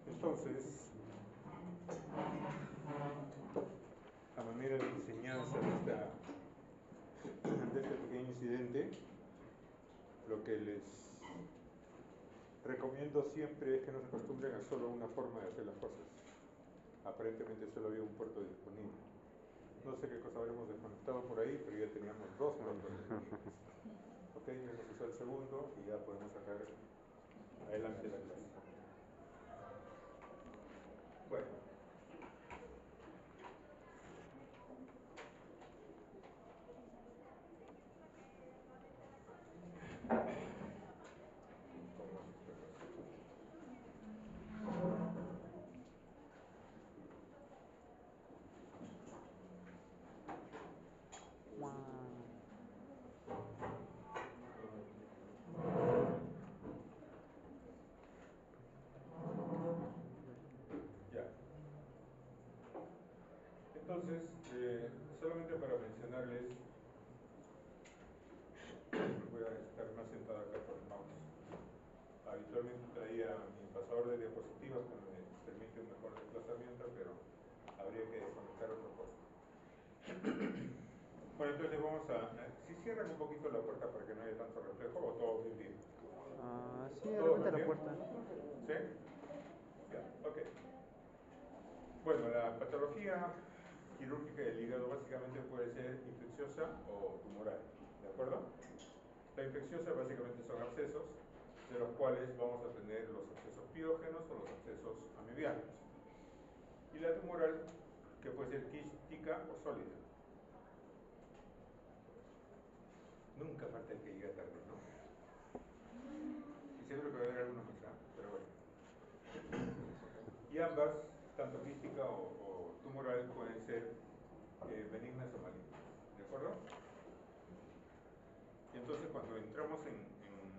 Entonces, a manera de enseñanza de este pequeño incidente, lo que les recomiendo siempre es que no se acostumbren a solo una forma de hacer las cosas. Aparentemente solo había un puerto disponible. No sé qué cosa habremos desconectado por ahí, pero ya teníamos dos puertos disponibles. Ok, hemos usado el segundo y ya podemos sacar adelante la clase. Bueno. Ya. Entonces, solamente para mencionarles, voy a estar más sentado acá por el mouse. Habitualmente traía mi pasador de diapositivas que me permite un mejor desplazamiento, pero habría que desconectar otra cosa. Bueno, entonces vamos si cierran un poquito la puerta para que no haya tanto reflejo, o todo bien bien. Sí, de repente la puerta. ¿Sí? Ya, ok. Bueno, la patología quirúrgica del hígado básicamente puede ser infecciosa o tumoral, ¿de acuerdo? La infecciosa básicamente son abscesos, de los cuales vamos a tener los abscesos piógenos o los abscesos amibianos. Y la tumoral, que puede ser quística o sólida. Nunca falta el que llega tarde, ¿no? Y seguro que va a haber alguno más, pero bueno. Y ambas, tanto quística o tumoral, pueden ser benignas o malignas, ¿de acuerdo? Y entonces cuando entramos en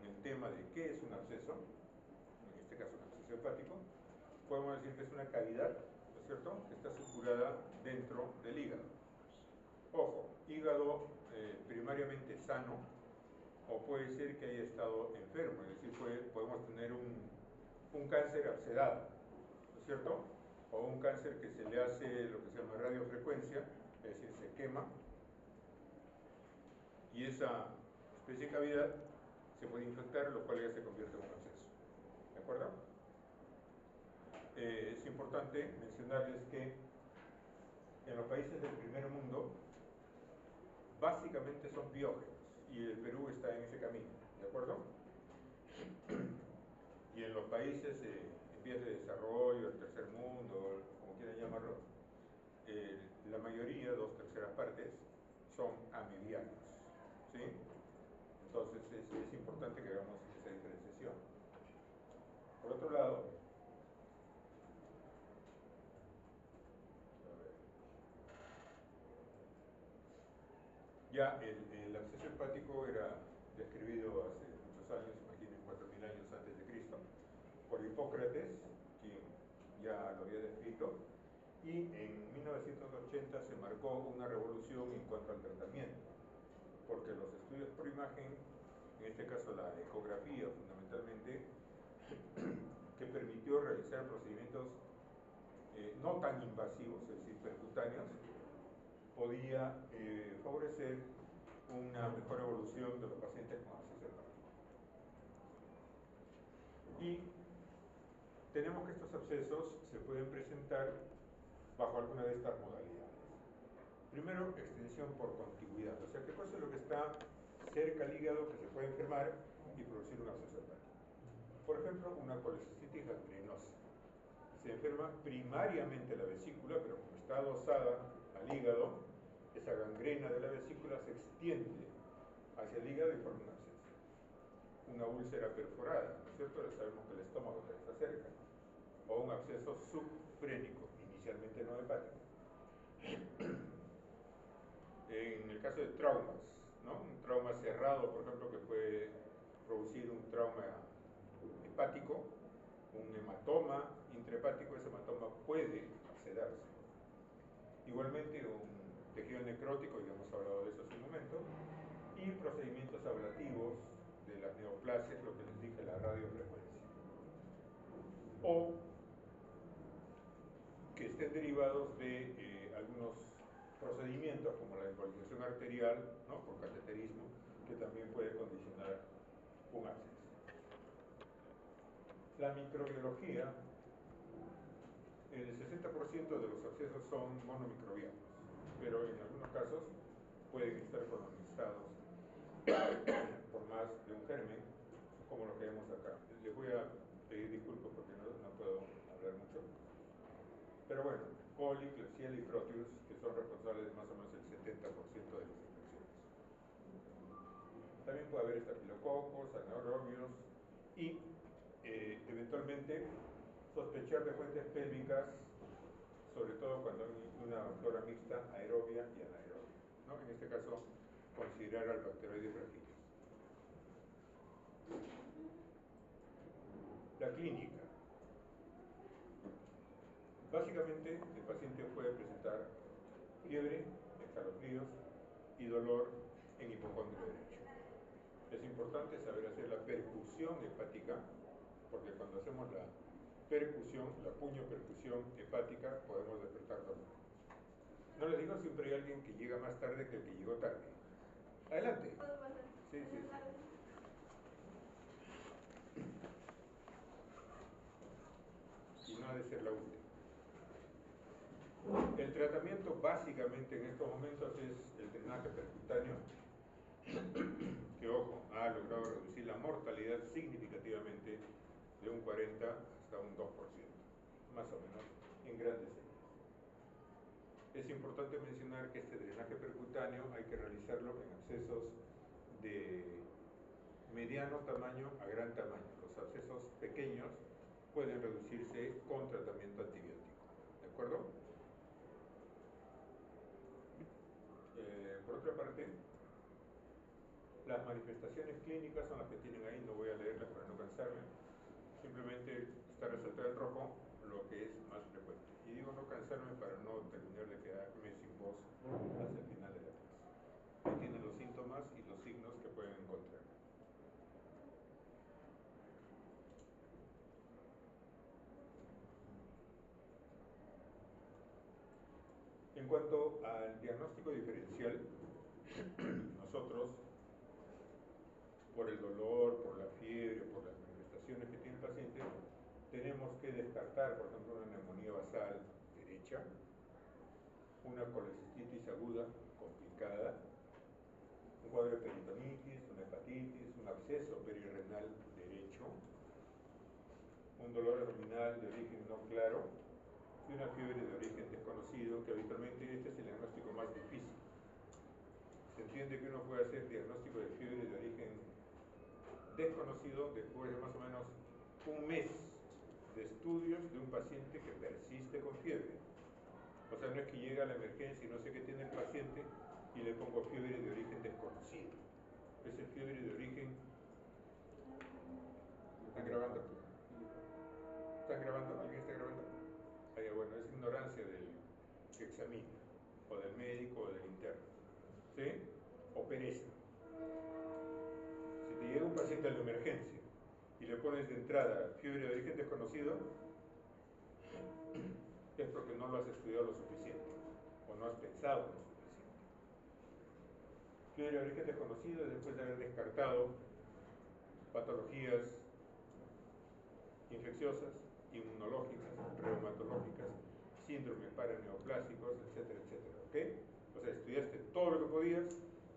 el tema de qué es un absceso, en este caso un absceso hepático, podemos decir que es una cavidad, ¿no es cierto?, que está circulada dentro del hígado. Ojo, hígado primariamente sano, o puede ser que haya estado enfermo, es decir, podemos tener un cáncer abscedado, ¿no es cierto?, o un cáncer que se le hace lo que se llama radiofrecuencia, es decir, se quema, y esa especie de cavidad se puede infectar, lo cual ya se convierte en un absceso. ¿De acuerdo? Es importante mencionarles que en los países del primer mundo básicamente son biógenos y el Perú está en ese camino. ¿De acuerdo? Y en los países en vías de desarrollo, el tercer mundo, como quieran llamarlo, la mayoría, 2/3 partes, son amibianos. ¿Sí? Entonces es importante que hagamos esa diferenciación. Por otro lado, ya el absceso hepático era describido hace muchos años, imaginen 4000 años antes de Cristo, por Hipócrates, quien ya lo había descrito, y en 1980 se marcó una revolución en cuanto al tratamiento, porque los estudios por imagen, en este caso la ecografía fundamentalmente, que permitió realizar procedimientos no tan invasivos, es decir, percutáneos, podía favorecer una mejor evolución de los pacientes con absceso hepático. Y tenemos que estos abscesos se pueden presentar bajo alguna de estas modalidades. Primero, extensión por contigüidad, o sea, ¿qué cosa es lo que está cerca al hígado que se puede enfermar y producir un absceso hepático? Por ejemplo, una colecistitis gangrenosa. Se enferma primariamente la vesícula, pero como está adosada al hígado, esa gangrena de la vesícula se extiende hacia el hígado y forma un absceso. Una úlcera perforada, ¿no es cierto? Ya sabemos que el estómago está cerca. O un absceso subfrénico, inicialmente no hepático. En el caso de traumas, ¿no? Un trauma cerrado, por ejemplo, que puede producir un trauma hepático, un hematoma intrahepático, ese hematoma puede abscedarse. Igualmente un tejido necrótico, ya hemos hablado de eso hace un momento, y procedimientos ablativos de las neoplasias, lo que les la radiofrecuencia, o que estén derivados de algunos procedimientos como la embolización arterial, ¿no?, por cateterismo, que también puede condicionar un absceso. La microbiología, el 60% de los abscesos son monomicrobianos, pero en algunos casos pueden estar colonizados por más de un germen, como lo que vemos acá. Les voy a pedir disculpas porque no puedo hablar mucho. Pero bueno, coli, Klebsiella y Proteus, que son responsables de más o menos el 70% de las infecciones. También puede haber estafilococos, anaerobios y eventualmente sospechar de fuentes pélvicas, sobre todo cuando hay una flora mixta aerobia y anaerobia, ¿no? En este caso, considerar al Bacteroides fragilis. La clínica. Básicamente, el paciente puede presentar fiebre, escalofríos y dolor en hipocondrio derecho. Es importante saber hacer la percusión hepática, porque cuando hacemos la percusión, la puño-percusión hepática, podemos despertar dolor. No les digo, siempre hay alguien que llega más tarde que el que llegó tarde. Adelante. Sí, sí, sí. Y no ha de ser la última. El tratamiento básicamente en estos momentos es el drenaje percutáneo, que, ojo, ha logrado reducir la mortalidad significativamente de un 40 hasta un 2%, más o menos, en grandes señas. Es importante mencionar que este drenaje percutáneo hay que realizarlo en abscesos de mediano tamaño a gran tamaño. Los abscesos pequeños pueden reducirse con tratamiento antibiótico, ¿de acuerdo? Por otra parte, las manifestaciones clínicas son las que tienen ahí, no voy a leerlas para no cansarme, simplemente está resaltado en rojo lo que es más frecuente. Y digo no cansarme para no terminar de quedarme sin voz hacia el final de la clase. Ahí tienen los síntomas y los signos que pueden encontrar. En cuanto al diagnóstico diferencial, nosotros, por el dolor, por la fiebre, por las manifestaciones que tiene el paciente, tenemos que descartar, por ejemplo, una neumonía basal derecha, una colecistitis aguda complicada, un cuadro de peritonitis, una hepatitis, un absceso perirrenal derecho, un dolor abdominal de origen no claro y una fiebre de origen desconocido, que habitualmente este es el diagnóstico más difícil. Se entiende que uno puede hacer diagnóstico de fiebre de origen desconocido después de más o menos un mes de estudios de un paciente que persiste con fiebre. O sea, no es que llega a la emergencia y no sé qué tiene el paciente y le pongo fiebre de origen desconocido. Es el fiebre de origen... ¿Están grabando? ¿Están grabando? ¿Alguien está grabando? Bueno, es ignorancia del que examina, o del médico, o del interno, ¿sí? O pereza. Si te llega un paciente a la emergencia y le pones de entrada fiebre de origen desconocido, es porque no lo has estudiado lo suficiente, o no has pensado lo suficiente. Fiebre de origen desconocido es después de haber descartado patologías infecciosas, inmunológicas, reumatológicas, síndromes paraneoplásicos, etcétera, etcétera, ¿ok? O sea, estudiaste todo lo que podías,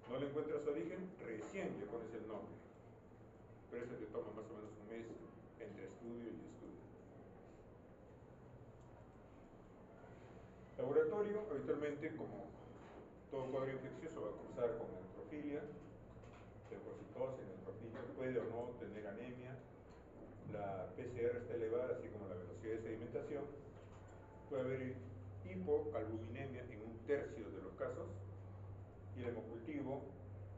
no le encuentras origen, recién le pones el nombre. Pero eso te toma más o menos un mes entre estudio y estudio. Laboratorio, habitualmente, como todo cuadro infeccioso, va a cruzar con neutrofilia, leucocitosis, neutrofilia, puede o no tener anemia. La PCR está elevada, así como la velocidad de sedimentación. Puede haber hipoalbuminemia en un tercio de los casos, y el hemocultivo,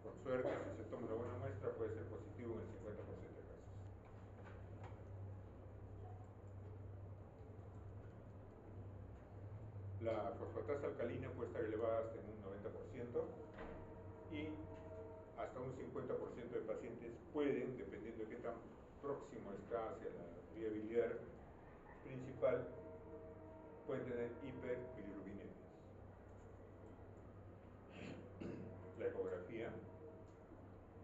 con suerte, si se toma una buena muestra, puede ser positivo en el 50% de casos. La fosfatasa alcalina puede estar elevada hasta en un 90% y hasta un 50% de pacientes pueden, dependiendo de qué tan próximo está hacia la vía biliar principal, pueden tener hiperbilirrubinemias. La ecografía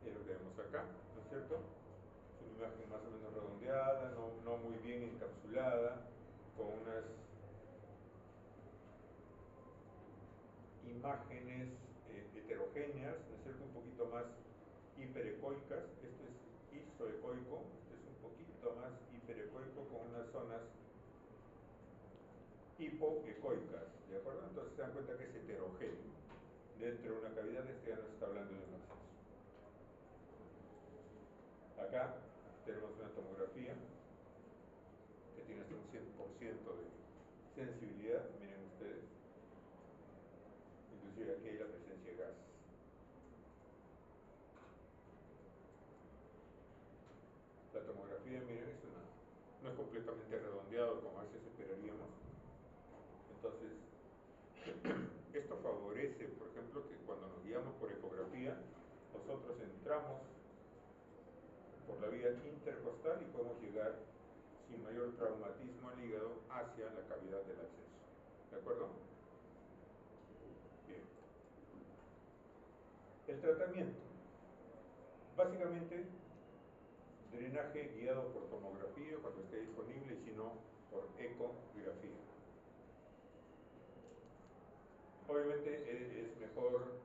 es lo que vemos acá, ¿no es cierto? Es una imagen más o menos redondeada, no muy bien encapsulada, con unas imágenes heterogéneas, ¿no es cierto? Un poquito más hiperecoicas. Este es isoecoico, este es un poquito más hiperecoico con unas zonas hipoecoicas, ¿de acuerdo? Entonces se dan cuenta que es heterogéneo. Dentro de una cavidad, este ya nos está hablando de un absceso. Acá tenemos una tomografía que tiene hasta un 100% de sensibilidad, miren ustedes. Inclusive aquí hay la presencia de gas. La tomografía, miren, no es completamente redondeado como a veces esperaríamos. Entonces, esto favorece, por ejemplo, que cuando nos guiamos por ecografía, nosotros entramos por la vía intercostal y podemos llegar sin mayor traumatismo al hígado hacia la cavidad del absceso. ¿De acuerdo? Bien. El tratamiento. Básicamente, drenaje guiado por tomografía cuando esté disponible y si no, por ecografía. Obviamente es mejor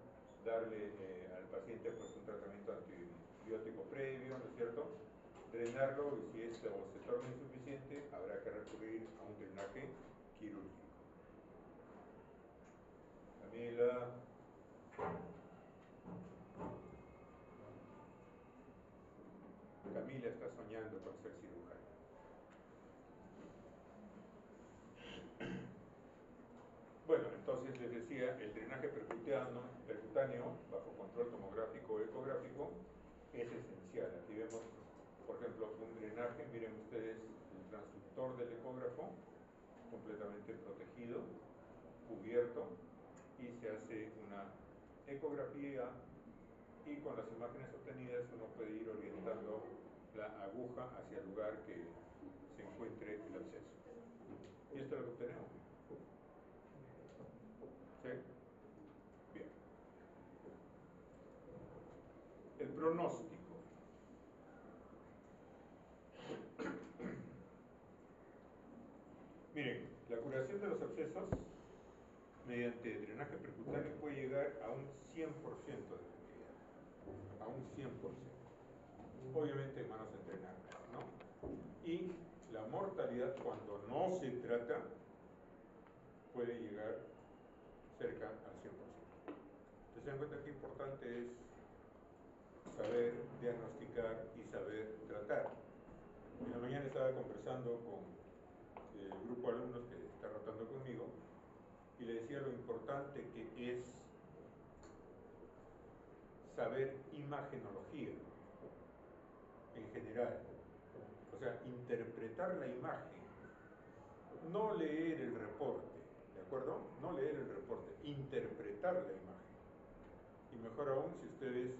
darle al paciente pues, un tratamiento antibiótico previo, ¿no es cierto? Drenarlo y si esto se torna insuficiente, habrá que recurrir a un drenaje quirúrgico. Camila está soñando con ser cirujana. Bueno, entonces les decía, el drenaje percutáneo bajo control tomográfico o ecográfico es esencial. Aquí vemos, por ejemplo, un drenaje, miren ustedes el transductor del ecógrafo, completamente protegido, cubierto, y se hace una ecografía y con las imágenes obtenidas uno puede ir orientando la aguja hacia el lugar que se encuentre el absceso. Y esto es lo que obtenemos. ¿Sí? Bien. El pronóstico. Miren, la curación de los abscesos mediante drenaje percutáneo puede llegar a un 100% de efectividad. A un 100%. Obviamente en manos entrenadas, ¿no? Y la mortalidad cuando no se trata puede llegar cerca al 100%. ¿Se dan cuenta qué importante es saber diagnosticar y saber tratar? En la mañana estaba conversando con el grupo de alumnos que está rotando conmigo y le decía lo importante que es saber imagenología en general, o sea, interpretar la imagen, no leer el reporte, ¿de acuerdo? No leer el reporte, interpretar la imagen. Y mejor aún si ustedes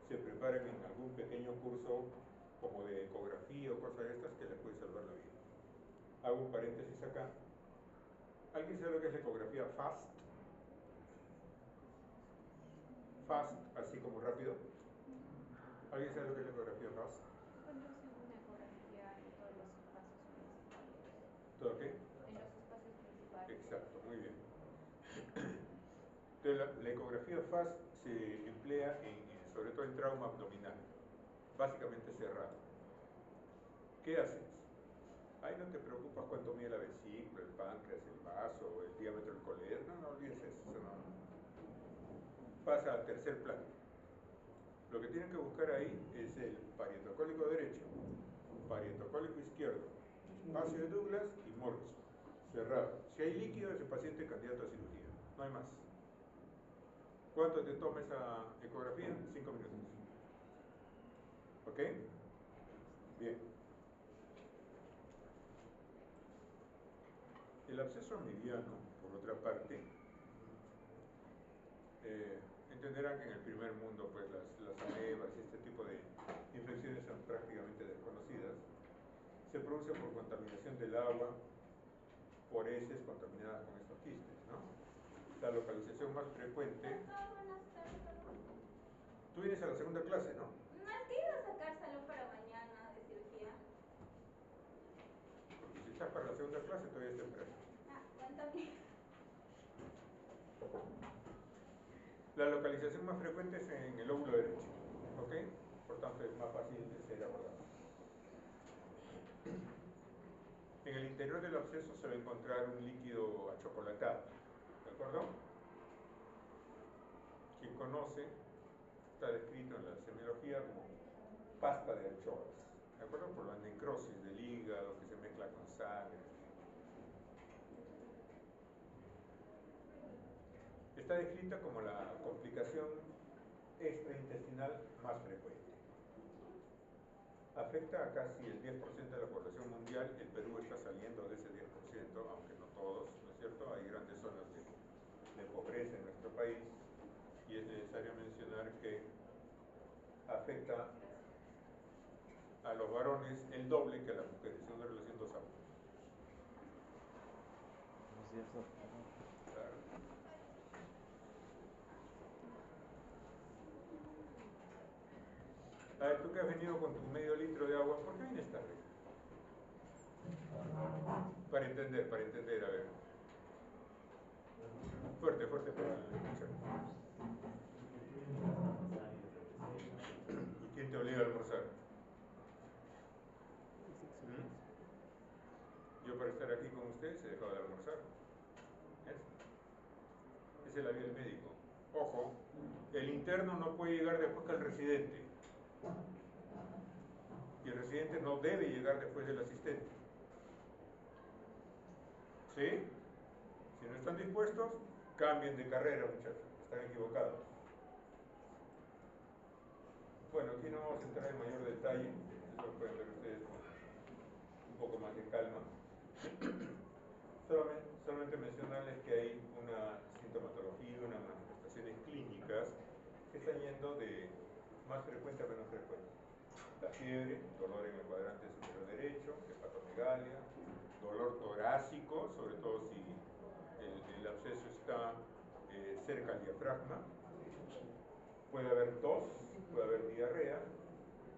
se preparan en algún pequeño curso como de ecografía o cosas de estas que les puede salvar la vida. Hago un paréntesis acá. ¿Alguien sabe lo que es la ecografía FAST? FAST, así como rápido. ¿Alguien sabe lo que es la ecografía FAST? Cuando hacen una ecografía en todos los espacios principales. ¿Todo qué? En los espacios principales. Exacto, muy bien. Entonces, la ecografía FAST se emplea sobre todo en trauma abdominal, básicamente cerrado. ¿Qué haces? Ahí no te preocupas cuánto mide la vesícula, el páncreas, el vaso, el diámetro del colédono, no olvides eso, pasa al tercer plano. Lo que tienen que buscar ahí es el parietocólico derecho, parietocólico izquierdo, espacio de Douglas y Morris, cerrado. Si hay líquido, ese paciente es candidato a cirugía, no hay más. ¿Cuánto te toma esa ecografía? 5 minutos. ¿Ok? Bien. El absceso mediano, por otra parte, entenderán que en el primer mundo pues las amebas y este tipo de infecciones son prácticamente desconocidas. se produce por contaminación del agua por heces contaminadas con estos quistes, ¿no? La localización más frecuente. Tú vienes a la segunda clase, ¿no? ¿No has querido sacar salón para mañana de cirugía? Porque si estás para la segunda clase todavía es temprano. Ah, cuéntame. La localización más frecuente es en el lóbulo derecho, ¿ok? Por tanto es más fácil de ser abordado. En el interior del absceso se va a encontrar un líquido achocolatado, ¿de acuerdo? Quien conoce, está descrito en la semiología como pasta de anchoas, ¿de acuerdo? Por la necrosis del hígado que se mezcla con sangre. Está descrita como la complicación extraintestinal más frecuente. Afecta a casi el 10% de la población mundial. El Perú está saliendo de ese 10%, aunque no todos, ¿no es cierto? Hay grandes zonas de pobreza en nuestro país y es necesario mencionar que afecta a los varones el doble que a las mujeres, es una relación 2 a 1. No es cierto. Claro. A ver, tú que has venido con tu medio litro de agua, ¿por qué vienes tarde? Para entender, a ver. Fuerte para escuchar. ¿Y quién te obliga a almorzar? Yo para estar aquí con ustedes he dejado de almorzar. ¿Ves? Esa es la vía del médico. Ojo, el interno no puede llegar después que el residente. Y el residente no debe llegar después del asistente. ¿Sí? Si no están dispuestos, cambien de carrera, muchachos. Están equivocados. Bueno, aquí no vamos a entrar en mayor detalle. Eso lo pueden ver ustedes con un poco más de calma. Solamente mencionarles que hay una sintomatología, unas manifestaciones clínicas que están yendo de más frecuente a menos frecuente. La fiebre, dolor en el cuadrante superior derecho, hepatomegalia, dolor torácico, sobre todo si el absceso está cerca al diafragma. Puede haber tos, puede haber diarrea,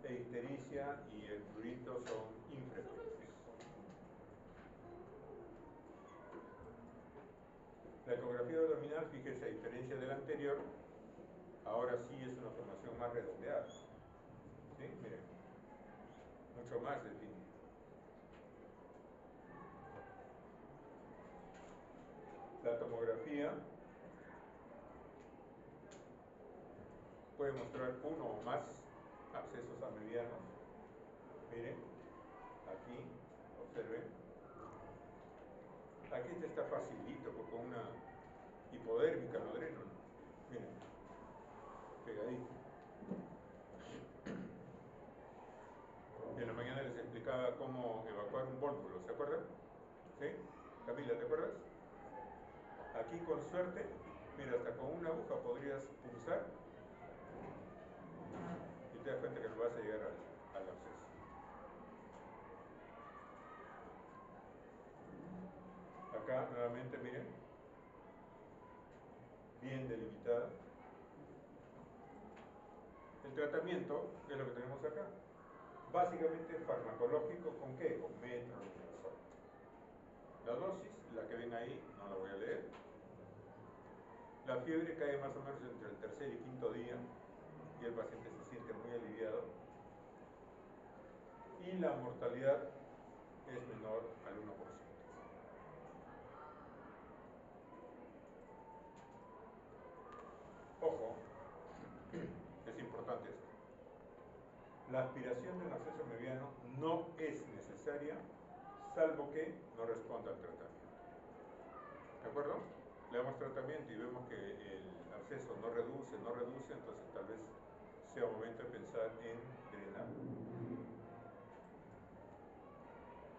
e ictericia y el prurito son infrecuentes. La ecografía abdominal, fíjese, a diferencia de la anterior, ahora sí es una formación más redondeada. ¿Sí? Miren, mucho más definida. La tomografía puede mostrar uno o más abscesos amebbianos. Miren, aquí, observen. Aquí este está facilito, porque con una hipodérmica lo dreno. Miren, pegadito. En la mañana les explicaba cómo evacuar un vólvulo, ¿se acuerdan? ¿Sí? Camila, ¿te acuerdas? Aquí con suerte, mira, hasta con una aguja podrías pulsar y te das cuenta que no vas a llegar al absceso. Acá nuevamente, miren, bien delimitada. El tratamiento es lo que tenemos acá. Básicamente farmacológico, ¿con qué? Con metronidazol. La dosis, la que ven ahí, no la voy a leer. La fiebre cae más o menos entre el tercer y quinto día y el paciente se siente muy aliviado. Y la mortalidad es menor al 1%. Ojo, es importante esto. La aspiración de un absceso mediano no es necesaria, salvo que no responda al tratamiento. ¿De acuerdo? Le damos tratamiento y vemos que el absceso no reduce, entonces tal vez sea momento de pensar en drenar.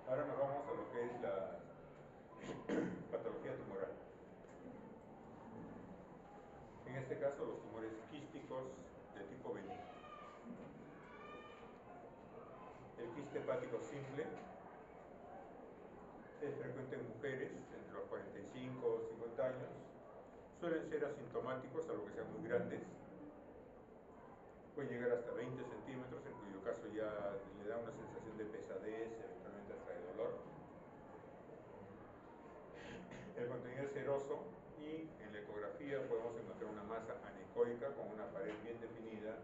Ahora nos vamos a lo que es la patología tumoral. En este caso, los tumores quísticos de tipo benigno. El quiste hepático simple es frecuente en mujeres entre los 45 o 50 años, suelen ser asintomáticos, salvo que sean muy grandes, pueden llegar hasta 20 centímetros, en cuyo caso ya le da una sensación de pesadez, eventualmente hasta de dolor. El contenido es seroso y en la ecografía podemos encontrar una masa anecoica con una pared bien definida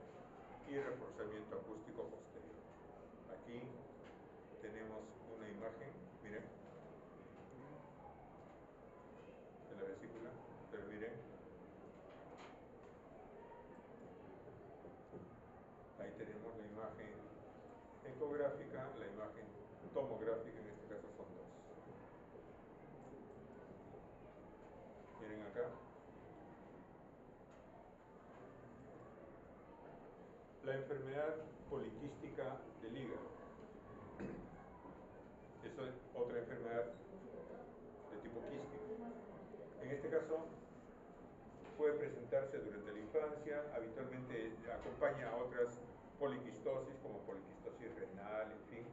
y reforzamiento acústico posterior. Aquí tenemos una imagen, miren, de la vesícula, pero miren, ahí tenemos la imagen ecográfica, la imagen tomográfica, en este caso son dos. Miren acá. La enfermedad poliquística del hígado. Esa es otra enfermedad de tipo quístico. En este caso, puede presentarse durante la infancia, habitualmente acompaña a otras poliquistosis, como poliquistosis renal, en fin,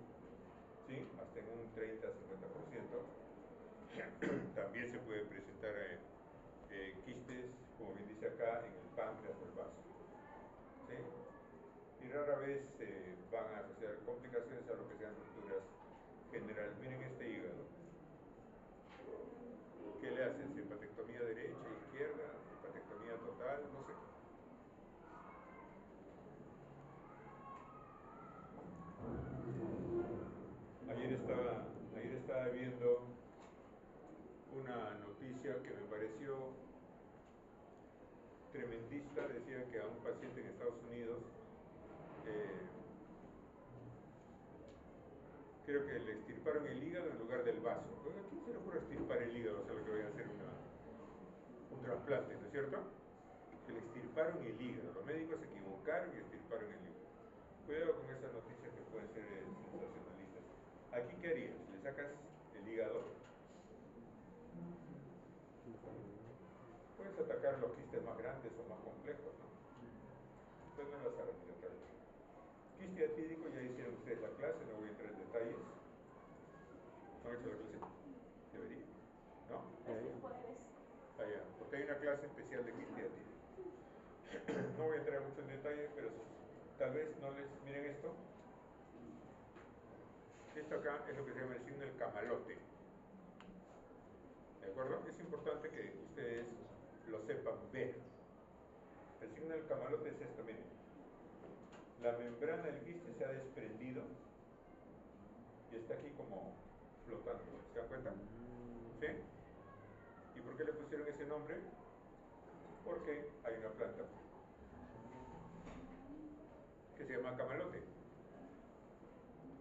¿sí? Hasta en un 30-50%. También se puede presentar quistes, como bien dice acá, en el páncreas o el vaso, ¿sí? Y rara vez van a asociar complicaciones a lo que sean rupturas generales. Miren este hígado. ¿Qué le hacen? ¿Hepatectomía derecha, izquierda? ¿Hepatectomía total? No sé. Ayer estaba viendo una noticia que me pareció tremendista. Decía que a un paciente en Estados Unidos creo que le extirparon el hígado en lugar del vaso. ¿A quién se le ocurre extirpar el hígado? O sea, lo que voy a hacer un trasplante, ¿no es cierto? Que le extirparon el hígado. Los médicos se equivocaron y extirparon el hígado. Cuidado con esas noticias que pueden ser sensacionalistas. Aquí, ¿qué harías? Le sacas el hígado. Puedes atacar los quistes más grandes o más complejos, ¿no? Entonces no las hagas otra vez. Quiste atídico, ya hicieron ustedes la clase, no voy a entrar en detalles. ¿No han hecho la clase? Debería, ¿no? Este jueves. Allá, porque hay una clase especial de quiste atídico. No voy a entrar mucho en detalle, pero tal vez no les miren esto. Esto acá es lo que se llama el signo del camalote. ¿De acuerdo? Es importante que ustedes lo sepan ver. El signo del camalote es esto, miren. La membrana del quiste se ha desprendido y está aquí como flotando. ¿Se dan cuenta? ¿Sí? ¿Y por qué le pusieron ese nombre? Porque hay una planta que se llama camalote.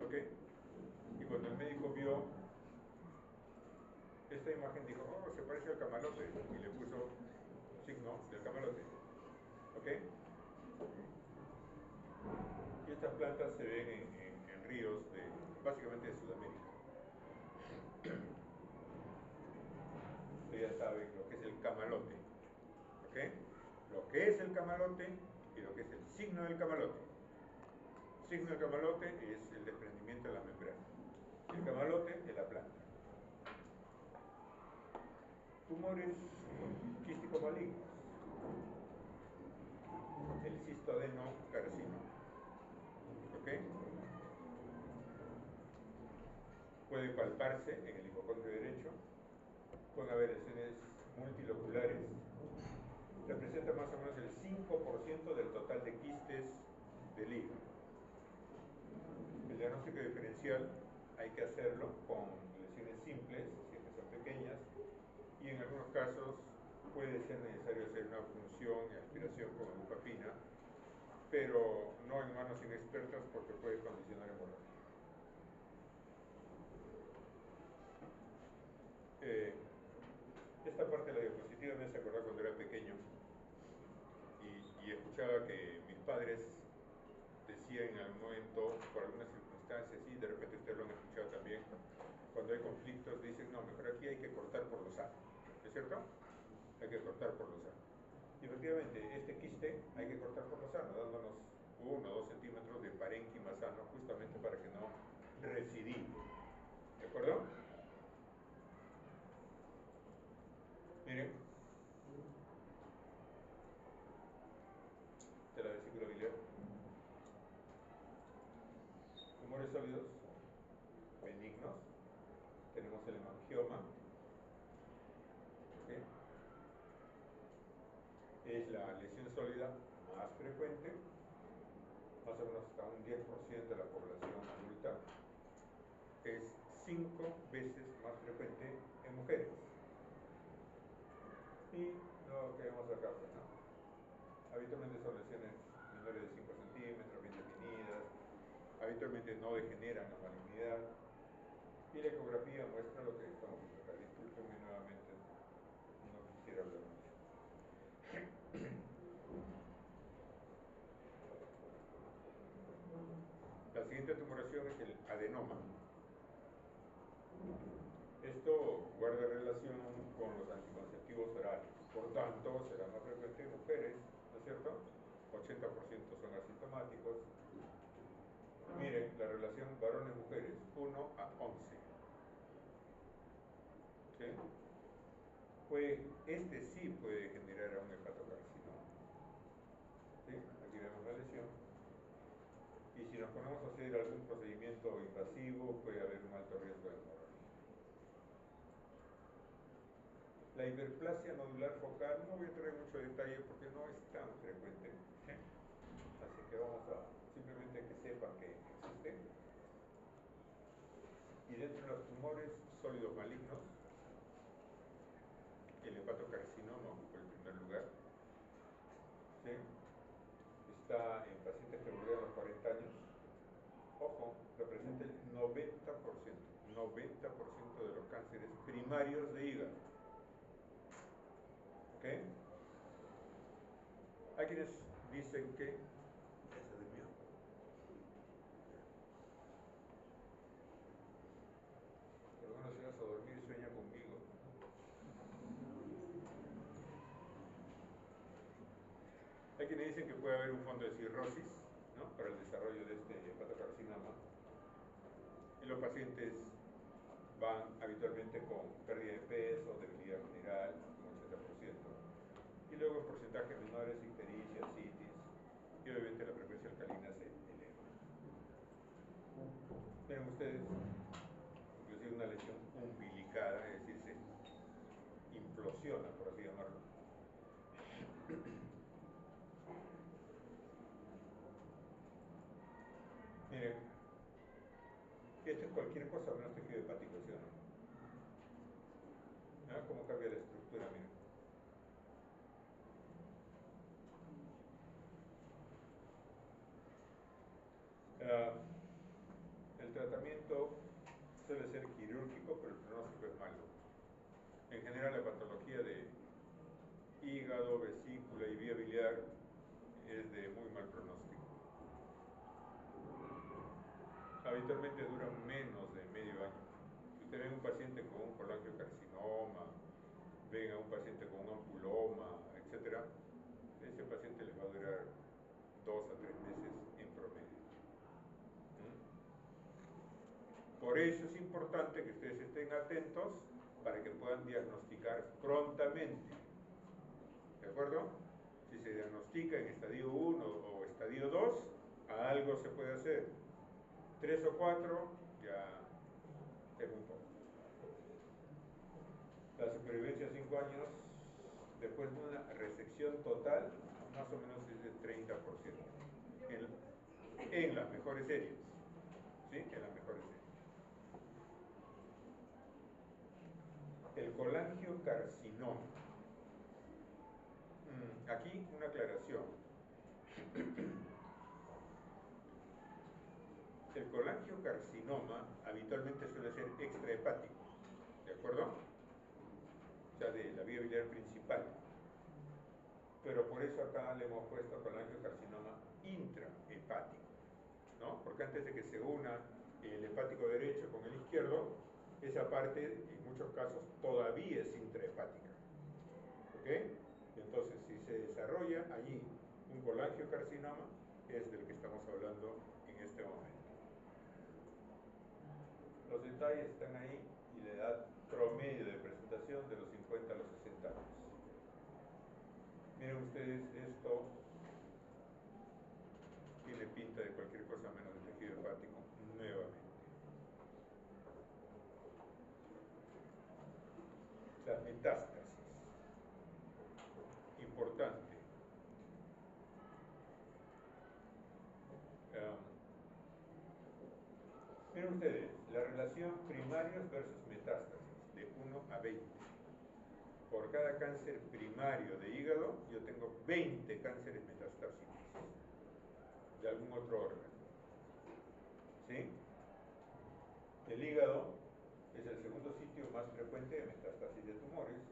¿Ok? Y cuando el médico vio esta imagen dijo, oh, se parece al camalote, y le puso signo del camalote. ¿Ok? Y estas plantas se ven en ríos básicamente de Sudamérica. Ustedes ya saben lo que es el camalote. ¿Ok? Lo que es el camalote y lo que es el signo del camalote. El signo del camalote es el desprendimiento de la membrana. El camalote es la planta. Tumores quísticos malignos. El cistoadenocarcinoma. ¿Ok? Puede palparse en el hipocondrio derecho. Pueden haber lesiones multiloculares. Representa más o menos el 5% del total de quistes del hígado. El diagnóstico diferencial hay que hacerlo con lesiones simples, si es que son pequeñas, y en algunos casos puede ser necesario hacer una punción y aspiración con bufapina, pero no en manos inexpertas porque puede condicionar hemorragia. Esta parte de la diapositiva me hace acordar cuando era pequeño y escuchaba que mis padres decían en algún momento, por algunas circunstancias, y de repente ustedes lo han escuchado también, cuando hay conflictos dicen, no, mejor aquí hay que cortar por lo sano, ¿es cierto? Hay que cortar por lo sano. Y efectivamente, este quiste hay que cortar por lo sano, dándonos 1 o 2 centímetros de parénquima sano, justamente para que no recidive, ¿de acuerdo? sólidos benignos, tenemos el hemangioma, ¿okay? Es la lesión sólida más frecuente, más o menos hasta un 10% de la población adulta, es 5 veces más frecuente en mujeres. Y lo que vemos acá, pues, ¿no? Habitualmente son lesiones menores de 5 centímetros, bien definidas, habitualmente no degeneran a malignidad, y la ecografía muestra lo que estamos viendo acá. Discúlpenme nuevamente, no quisiera hablar mucho. La siguiente tumoración es el adenoma. Esto guarda relación con los anticonceptivos orales, por tanto será más frecuente en mujeres, ¿no es cierto? 80% son asintomáticos. Miren, la relación varones-mujeres, 1 a 11. ¿Sí? Pues este sí puede generar un hepatocarcinoma. ¿Sí? Aquí vemos la lesión. Y si nos ponemos a hacer algún procedimiento invasivo, puede haber un alto riesgo de hemorragia. La hiperplasia nodular focal, no voy a traer mucho detalle porque no es tan frecuente. ¿Sí? Así que vamos a simplemente que sepan que existe. Y dentro de los tumores sólidos malignos, el hepatocarcinoma ocupa el primer lugar. ¿Sí? Está en pacientes que bordean los 40 años. Ojo, representa el 90% de los cánceres primarios de hígado. ¿Ok? Hay quienes dicen que... ¿Ya se durmió? Por lo menos si vas a dormir, sueña conmigo. Hay quienes dicen que puede haber un fondo de cirrosis, ¿no?, para el desarrollo de este hepatocarcinoma. Y los pacientes van habitualmente con pérdida de peso, debilidad general, un 80%. Y luego en porcentajes menores, ictericia, citis, y obviamente la frecuencia alcalina se eleva. Miren ustedes, inclusive una lesión umbilicada, es decir, se implosiona, por así llamarlo. Miren, esto es cualquier cosa menos tejido hepático, ¿sí o no? ¿Ah? ¿Cómo cambia la estructura? Miren. El tratamiento suele ser quirúrgico, pero el pronóstico es malo. En general, la patología de hígado, vesícula y vía biliar es de muy mal pronóstico. Habitualmente duran menos de medio año. Si usted ve a un paciente con un colangiocarcinoma, ven a un paciente con un ampuloma, etc., ese paciente les va a durar 2 a 3 meses en promedio. Por eso es importante que ustedes estén atentos para que puedan diagnosticar prontamente. ¿De acuerdo? Si se diagnostica en estadio 1 o estadio 2, algo se puede hacer. 3 o 4, ya es muy poco. La supervivencia a 5 años, después de una resección total, más o menos es del 30%. En las mejores series. ¿Sí? En las mejores series. El colangiocarcinoma. Aquí una aclaración. El colangiocarcinoma habitualmente suele ser extrahepático, ¿de acuerdo? O sea, de la vía biliar principal. Pero por eso acá le hemos puesto colangiocarcinoma intrahepático, ¿no? Porque antes de que se una el hepático derecho con el izquierdo, esa parte en muchos casos todavía es intrahepática. ¿Ok? Entonces, si se desarrolla allí un colangiocarcinoma, es del que estamos hablando en este momento. Los detalles están ahí y la edad promedio de presentación de los 50 a los 60 años. Miren ustedes, esto tiene pinta de cualquier cosa menos de tejido hepático, nuevamente. Miren ustedes, la relación primarios versus metástasis, de 1 a 20. Por cada cáncer primario de hígado, yo tengo 20 cánceres metastásicos de algún otro órgano. ¿Sí? El hígado es el segundo sitio más frecuente de metástasis de tumores.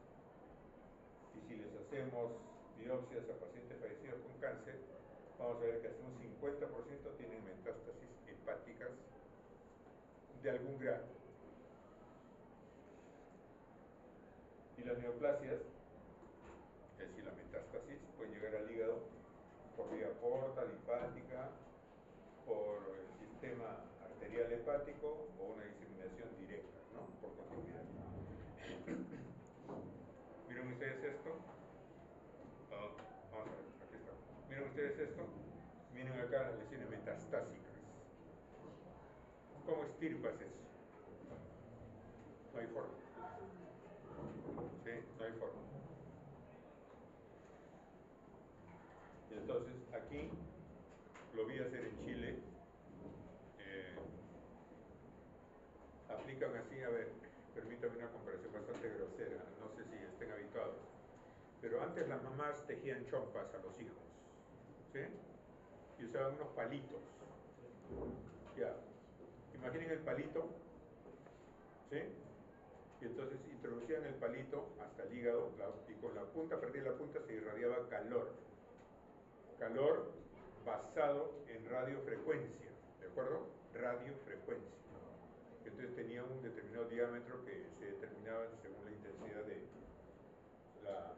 Y si les hacemos biopsias a pacientes fallecidos con cáncer, vamos a ver que hasta un 50% tienen metástasis hepáticas de algún grado. Y las neoplasias, es decir, la metástasis, pueden llegar al hígado por vía portal, hepática, por el sistema arterial hepático o una diseminación directa, ¿no? Por continuidad. Miren ustedes esto. Vamos a ver, aquí está. Miren ustedes esto. Miren acá las lesiones metastásicas. ¿Cómo extirpas eso? No hay forma. ¿Sí? No hay forma. Y entonces aquí lo vi hacer en Chile. Aplican así, a ver, permítame una comparación bastante grosera, no sé si estén habituados. Pero antes las mamás tejían chompas a los hijos, ¿sí? Y usaban unos palitos. Ya, imaginen el palito, ¿sí? Y entonces introducían el palito hasta el hígado y con la punta, a partir de la punta se irradiaba calor. Calor basado en radiofrecuencia, ¿de acuerdo? Radiofrecuencia. Entonces tenía un determinado diámetro que se determinaba según la intensidad de la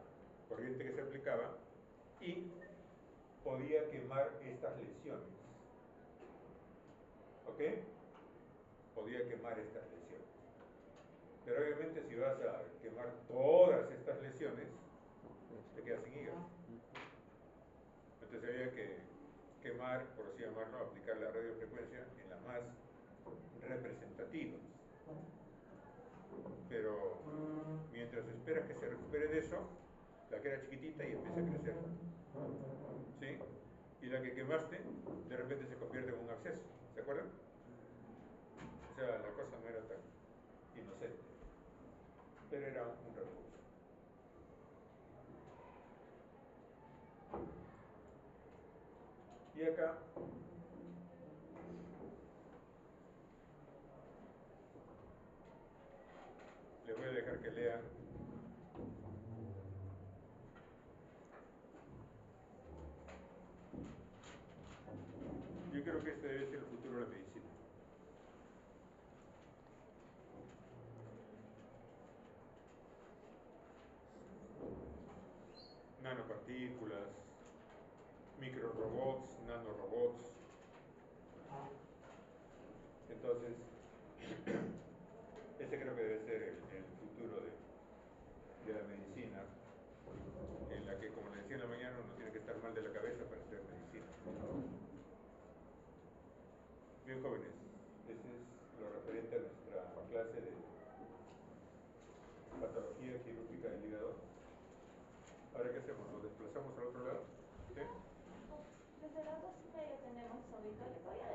corriente que se aplicaba y podía quemar estas lesiones. ¿Ok? Podía quemar estas lesiones. Pero obviamente si vas a quemar todas estas lesiones, te quedas sin hígado. Entonces había que quemar, por así llamarlo, aplicar la radiofrecuencia en las más representativas. Pero mientras esperas que se recupere de eso, la que era chiquitita y empieza a crecer. ¿Sí? Y la que quemaste, de repente se convierte en un absceso. ¿Se acuerdan? O sea, la cosa no era tan inocente, pero era un recurso. Y acá les voy a dejar que lean. Yo creo que este debe ser el futuro de la medicina. Nanopartículas, microrobots, nanorobots. Entonces, ese creo que debe ser el futuro de la medicina, en la que, como le decía en la mañana, uno tiene que estar mal de la cabeza para hacer medicina. Bien, jóvenes, ese es lo referente a nuestra clase de patología quirúrgica del hígado. Ahora, ¿qué hacemos? ¿Nos desplazamos al otro lado? ¿Sí? Desde las 2:30 tenemos auditorio. Todavía